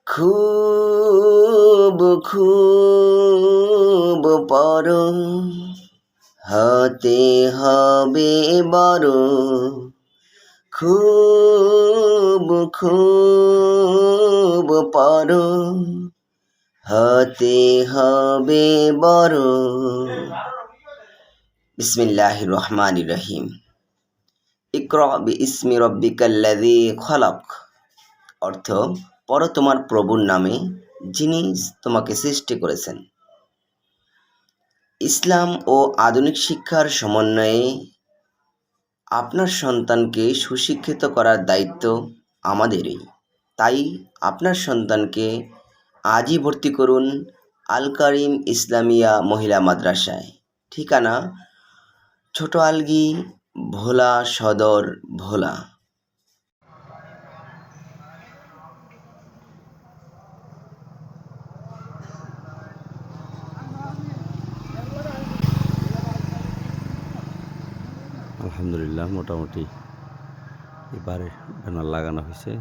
খুব খুব পড়ো, হতে হবে বড়। খুব খুব পড়ো, হতে হবে বড়। বিসমিল্লাহির রহমানির রহিম। ইকরা বিইসমি রাব্বিকাল্লাযী খলাক। অর্থ, পড়ো তোমার প্রভুর নামে, যিনি তোমাকে সৃষ্টি করেছেন। ইসলাম ও আধুনিক শিক্ষার সমন্বয়ে আপনার সন্তানকে সুশিক্ষিত করার দায়িত্ব আমাদেরই। তাই আপনার সন্তানকে আজই ভর্তি করুন আল কারিম ইসলামিয়া মহিলা মাদ্রাসায়। ঠিকানা: ছোট আলগী, ভোলা সদর, ভোলা। আলহামদুলিল্লাহ, মোটামুটি এবারে ব্যানার লাগানো হয়েছে।